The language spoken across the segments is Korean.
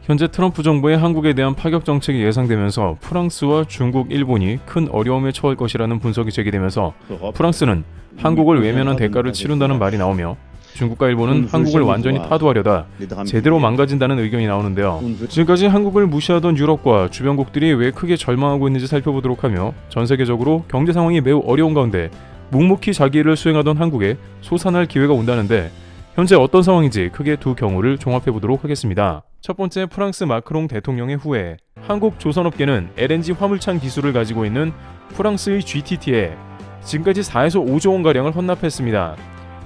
현재 트럼프 정부의 한국에 대한 파격 정책이 예상되면서 프랑스와 중국, 일본이 큰 어려움에 처할 것이라는 분석이 제기되면서 프랑스는 한국을 외면한 대가를 치른다는 말이 나오며 중국과 일본은 한국을 완전히 타도하려다 제대로 망가진다는 의견이 나오는데요. 지금까지 한국을 무시하던 유럽과 주변국들이 왜 크게 절망하고 있는지 살펴보도록 하며 전 세계적으로 경제 상황이 매우 어려운 가운데 묵묵히 자기 일을 수행하던 한국에 솟아날 기회가 온다는데 현재 어떤 상황인지 크게 두 경우를 종합해보도록 하겠습니다. 첫 번째, 프랑스 마크롱 대통령의 후회. 한국 조선업계는 LNG 화물창 기술을 가지고 있는 프랑스의 GTT에 지금까지 4에서 5조 원가량을 헌납했습니다.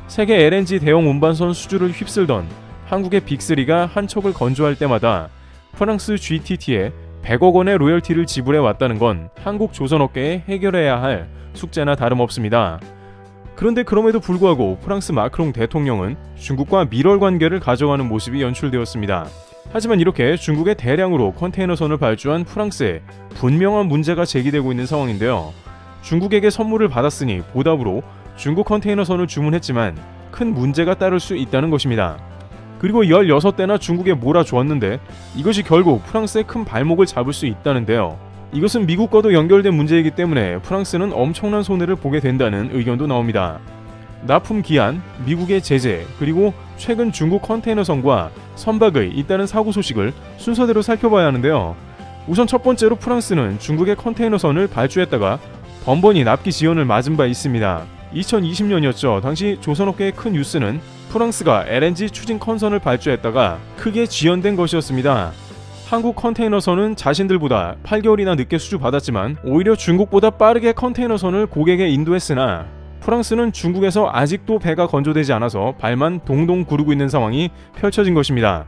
세계 LNG 대형 운반선 수주를 휩쓸던 한국의 빅3가 한 척을 건조할 때마다 프랑스 GTT에 100억 원의 로열티를 지불해 왔다는 건 한국 조선업계에 해결해야 할 숙제나 다름없습니다. 그런데 그럼에도 불구하고 프랑스 마크롱 대통령은 중국과 밀월 관계를 가져가는 모습이 연출되었습니다. 하지만 이렇게 중국에 대량으로 컨테이너선을 발주한 프랑스에 분명한 문제가 제기되고 있는 상황인데요. 중국에게 선물을 받았으니 보답으로 중국 컨테이너선을 주문했지만 큰 문제가 따를 수 있다는 것입니다. 그리고 16대나 중국에 몰아주었는데 이것이 결국 프랑스의 큰 발목을 잡을 수 있다는데요. 이것은 미국과도 연결된 문제이기 때문에 프랑스는 엄청난 손해를 보게 된다는 의견도 나옵니다. 납품 기한, 미국의 제재, 그리고 최근 중국 컨테이너선과 선박의 잇따른 사고 소식을 순서대로 살펴봐야 하는데요. 우선 첫 번째로 프랑스는 중국의 컨테이너선을 발주했다가 번번이 납기 지연을 맞은 바 있습니다. 2020년이었죠. 당시 조선업계의 큰 뉴스는 프랑스가 LNG 추진 컨선을 발주했다가 크게 지연된 것이었습니다. 한국 컨테이너선은 자신들보다 8개월이나 늦게 수주받았지만 오히려 중국보다 빠르게 컨테이너선을 고객에 인도했으나 프랑스는 중국에서 아직도 배가 건조되지 않아서 발만 동동 구르고 있는 상황이 펼쳐진 것입니다.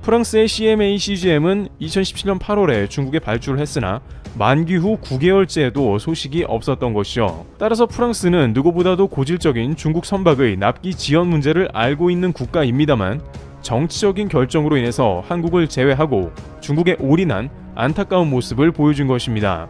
프랑스의 CMA CGM은 2017년 8월에 중국에 발주를 했으나 만기 후 9개월째에도 소식이 없었던 것이죠. 따라서 프랑스는 누구보다도 고질적인 중국 선박의 납기 지연 문제를 알고 있는 국가입니다만 정치적인 결정으로 인해서 한국을 제외하고 중국에 올인한 안타까운 모습을 보여준 것입니다.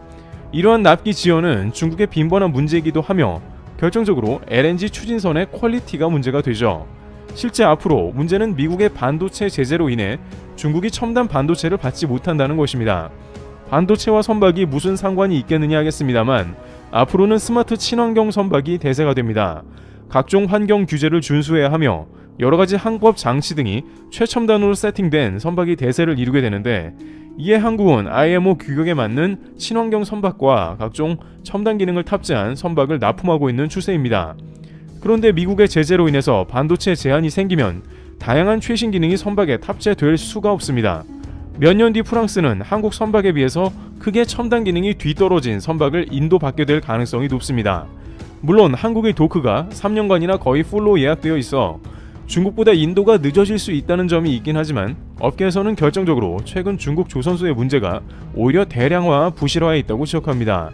이러한 납기 지연은 중국의 빈번한 문제이기도 하며 결정적으로 LNG 추진선의 퀄리티가 문제가 되죠. 실제 앞으로 문제는 미국의 반도체 제재로 인해 중국이 첨단 반도체를 받지 못한다는 것입니다. 반도체와 선박이 무슨 상관이 있겠느냐 하겠습니다만 앞으로는 스마트 친환경 선박이 대세가 됩니다. 각종 환경 규제를 준수해야 하며 여러가지 항법 장치 등이 최첨단으로 세팅된 선박이 대세를 이루게 되는데 이에 한국은 IMO 규격에 맞는 친환경 선박과 각종 첨단 기능을 탑재한 선박을 납품하고 있는 추세입니다. 그런데 미국의 제재로 인해서 반도체 제한이 생기면 다양한 최신 기능이 선박에 탑재될 수가 없습니다. 몇 년 뒤 프랑스는 한국 선박에 비해서 크게 첨단 기능이 뒤떨어진 선박을 인도받게 될 가능성이 높습니다. 물론 한국의 도크가 3년간이나 거의 풀로 예약되어 있어 중국보다 인도가 늦어질 수 있다는 점이 있긴 하지만 업계에서는 결정적으로 최근 중국 조선소의 문제가 오히려 대량화, 부실화에 있다고 지적합니다.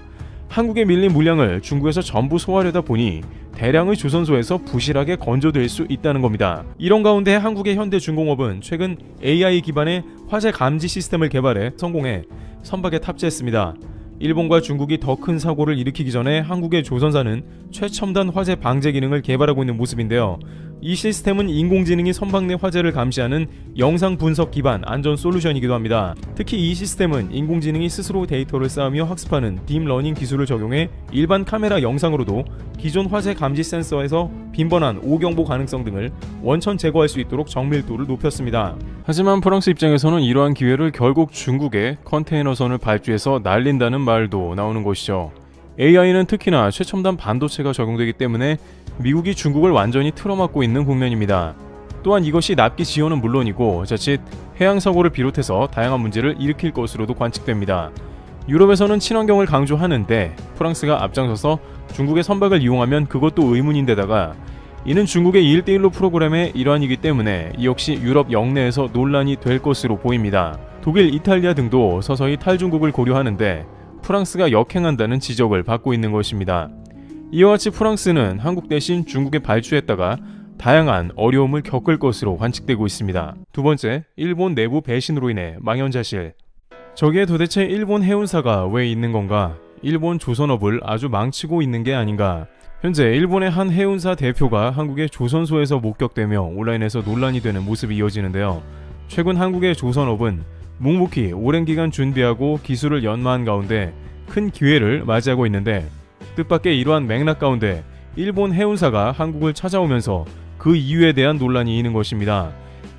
한국에 밀린 물량을 중국에서 전부 소화하려다 보니 대량의 조선소에서 부실하게 건조될 수 있다는 겁니다. 이런 가운데 한국의 현대중공업은 최근 AI 기반의 화재 감지 시스템을 개발해 성공해 선박에 탑재했습니다. 일본과 중국이 더 큰 사고를 일으키기 전에 한국의 조선사는 최첨단 화재 방제 기능을 개발하고 있는 모습인데요. 이 시스템은 인공지능이 선박 내 화재를 감시하는 영상 분석 기반 안전 솔루션이기도 합니다. 특히 이 시스템은 인공지능이 스스로 데이터를 쌓으며 학습하는 딥러닝 기술을 적용해 일반 카메라 영상으로도 기존 화재 감지 센서에서 빈번한 오경보 가능성 등을 원천 제거할 수 있도록 정밀도를 높였습니다. 하지만 프랑스 입장에서는 이러한 기회를 결국 중국에 컨테이너선을 발주해서 날린다는 말도 나오는 것이죠. AI는 특히나 최첨단 반도체가 적용되기 때문에 미국이 중국을 완전히 틀어막고 있는 국면입니다. 또한 이것이 납기 지연은 물론이고 자칫 해양사고를 비롯해서 다양한 문제를 일으킬 것으로도 관측됩니다. 유럽에서는 친환경을 강조하는데 프랑스가 앞장서서 중국의 선박을 이용하면 그것도 의문인데다가 이는 중국의 1대1로 프로그램의 일환이기 때문에 이 역시 유럽 영내에서 논란이 될 것으로 보입니다. 독일, 이탈리아 등도 서서히 탈중국을 고려하는데 프랑스가 역행한다는 지적을 받고 있는 것입니다. 이와 같이 프랑스는 한국 대신 중국에 발주했다가 다양한 어려움을 겪을 것으로 관측되고 있습니다. 두 번째, 일본 내부 배신으로 인해 망연자실. 저기에 도대체 일본 해운사가 왜 있는 건가? 일본 조선업을 아주 망치고 있는 게 아닌가? 현재 일본의 한 해운사 대표가 한국의 조선소에서 목격되며 온라인에서 논란이 되는 모습이 이어지는데요. 최근 한국의 조선업은 묵묵히 오랜 기간 준비하고 기술을 연마한 가운데 큰 기회를 맞이하고 있는데, 뜻밖의 이러한 맥락 가운데 일본 해운사가 한국을 찾아오면서 그 이유에 대한 논란이 있는 것입니다.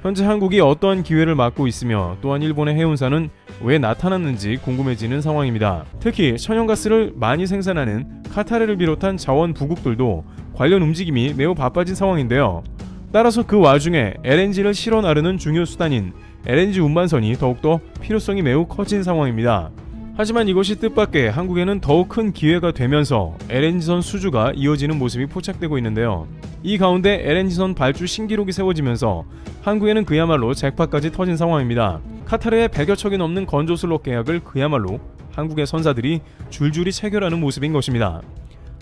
현재 한국이 어떠한 기회를 맞고 있으며 또한 일본의 해운사는 왜 나타났는지 궁금해지는 상황입니다. 특히 천연가스를 많이 생산하는 카타르를 비롯한 자원 부국들도 관련 움직임이 매우 바빠진 상황인데요. 따라서 그 와중에 LNG를 실어 나르는 중요 수단인 LNG 운반선이 더욱더 필요성이 매우 커진 상황입니다. 하지만 이것이 뜻밖의 한국에는 더욱 큰 기회가 되면서 LNG선 수주가 이어지는 모습이 포착되고 있는데요. 이 가운데 LNG선 발주 신기록이 세워지면서 한국에는 그야말로 잭팟까지 터진 상황입니다. 카타르의 100여 척이 넘는 건조 슬롯 계약을 그야말로 한국의 선사들이 줄줄이 체결하는 모습인 것입니다.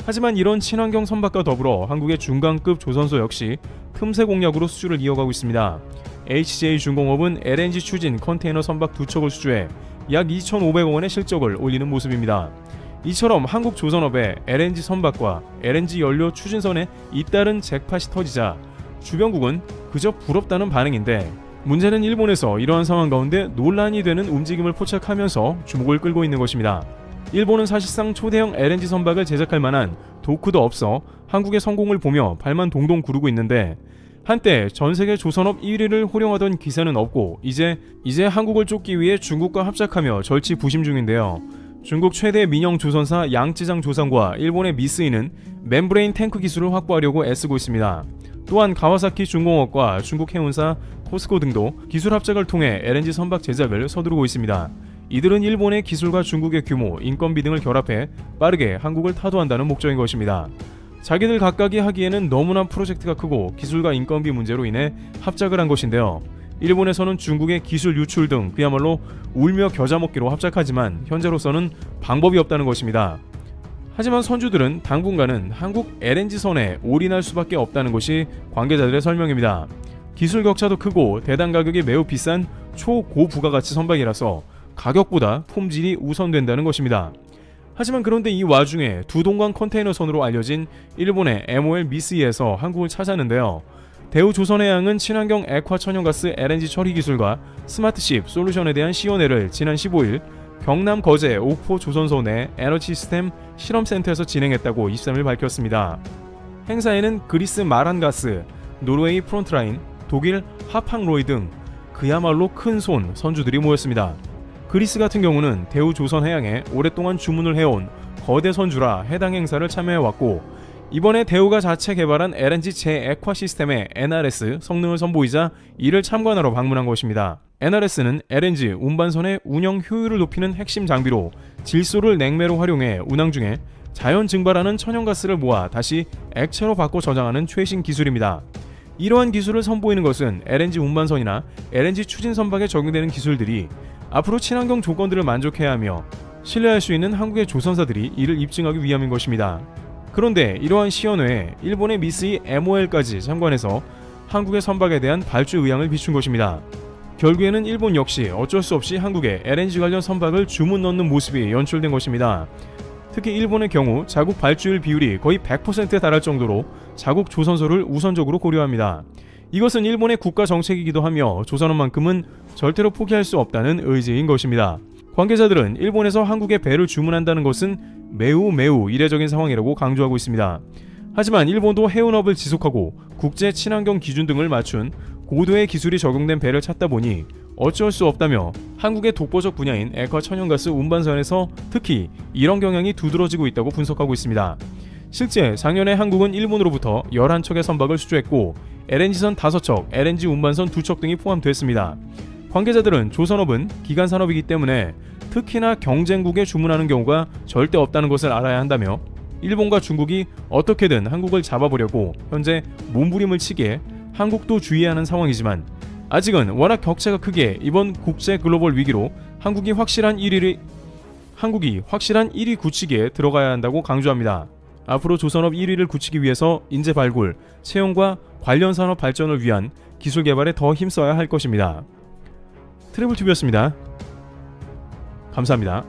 하지만 이런 친환경 선박과 더불어 한국의 중간급 조선소 역시 틈새 공략으로 수주를 이어가고 있습니다. HJ중공업은 LNG 추진 컨테이너 선박 2척을 수주해 약 2,500억 원의 실적을 올리는 모습입니다. 이처럼 한국 조선업의 LNG 선박과 LNG 연료 추진선에 잇따른 잭팟이 터지자 주변국은 그저 부럽다는 반응인데, 문제는 일본에서 이러한 상황 가운데 논란이 되는 움직임을 포착하면서 주목을 끌고 있는 것입니다. 일본은 사실상 초대형 LNG 선박을 제작할 만한 도크도 없어 한국의 성공을 보며 발만 동동 구르고 있는데, 한때 전세계 조선업 1위를 호령하던 기세는 없고 이제 한국을 쫓기 위해 중국과 합작하며 절치부심 중인데요. 중국 최대 민영 조선사 양쯔장 조선과 일본의 미쓰이는 멤브레인 탱크 기술을 확보하려고 애쓰고 있습니다. 또한 가와사키 중공업과 중국 해운사 포스코 등도 기술 합작을 통해 LNG 선박 제작을 서두르고 있습니다. 이들은 일본의 기술과 중국의 규모, 인건비 등을 결합해 빠르게 한국을 타도한다는 목적인 것입니다. 자기들 각각이 하기에는 너무나 프로젝트가 크고 기술과 인건비 문제로 인해 합작을 한 것인데요. 일본에서는 중국의 기술 유출 등 그야말로 울며 겨자 먹기로 합작하지만 현재로서는 방법이 없다는 것입니다. 하지만 선주들은 당분간은 한국 LNG선에 올인할 수밖에 없다는 것이 관계자들의 설명입니다. 기술 격차도 크고 대당 가격이 매우 비싼 초고부가가치 선박이라서 가격보다 품질이 우선된다는 것입니다. 하지만 그런데 이 와중에 두동강 컨테이너선으로 알려진 일본의 MOL 미쓰이에서 한국을 찾았는데요. 대우조선해양은 친환경 액화 천연가스 LNG 처리 기술과 스마트십 솔루션에 대한 시연회를 지난 15일 경남 거제 옥포 조선소 내 에너지 시스템 실험센터에서 진행했다고 23일 밝혔습니다. 행사에는 그리스 마란가스, 노르웨이 프론트라인, 독일 하팡로이 등 그야말로 큰손 선주들이 모였습니다. 그리스 같은 경우는 대우조선해양에 오랫동안 주문을 해온 거대 선주라 해당 행사를 참여해왔고, 이번에 대우가 자체 개발한 LNG 제액화 시스템의 NRS 성능을 선보이자 이를 참관하러 방문한 것입니다. NRS는 LNG 운반선의 운영 효율을 높이는 핵심 장비로 질소를 냉매로 활용해 운항 중에 자연 증발하는 천연가스를 모아 다시 액체로 바꿔 저장하는 최신 기술입니다. 이러한 기술을 선보이는 것은 LNG 운반선이나 LNG 추진 선박에 적용되는 기술들이 앞으로 친환경 조건들을 만족해야 하며 신뢰할 수 있는 한국의 조선사들이 이를 입증하기 위함인 것입니다. 그런데 이러한 시연회에 일본의 미쓰이 MOL까지 참관해서 한국의 선박에 대한 발주 의향을 비춘 것입니다. 결국에는 일본 역시 어쩔 수 없이 한국에 LNG 관련 선박을 주문 넣는 모습이 연출된 것입니다. 특히 일본의 경우 자국 발주율 비율이 거의 100%에 달할 정도로 자국 조선소를 우선적으로 고려합니다. 이것은 일본의 국가 정책이기도 하며 조선업만큼은 절대로 포기할 수 없다는 의지인 것입니다. 관계자들은 일본에서 한국에 배를 주문한다는 것은 매우 이례적인 상황이라고 강조하고 있습니다. 하지만 일본도 해운업을 지속하고 국제 친환경 기준 등을 맞춘 고도의 기술이 적용된 배를 찾다 보니 어쩔 수 없다며 한국의 독보적 분야인 액화 천연가스 운반선에서 특히 이런 경향이 두드러지고 있다고 분석하고 있습니다. 실제 작년에 한국은 일본으로부터 11척의 선박을 수주했고 LNG선 5척, LNG 운반선 2척 등이 포함됐습니다. 관계자들은 조선업은 기간산업이기 때문에 특히나 경쟁국에 주문하는 경우가 절대 없다는 것을 알아야 한다며 일본과 중국이 어떻게든 한국을 잡아보려고 현재 몸부림을 치기에 한국도 주의해야 하는 상황이지만 아직은 워낙 격차가 크기에 이번 국제 글로벌 위기로 한국이 확실한 1위 굳히기에 들어가야 한다고 강조합니다. 앞으로 조선업 1위를 굳히기 위해서 인재 발굴, 채용과 관련 산업 발전을 위한 기술 개발에 더 힘써야 할 것입니다. 트래블튜브였습니다. 감사합니다.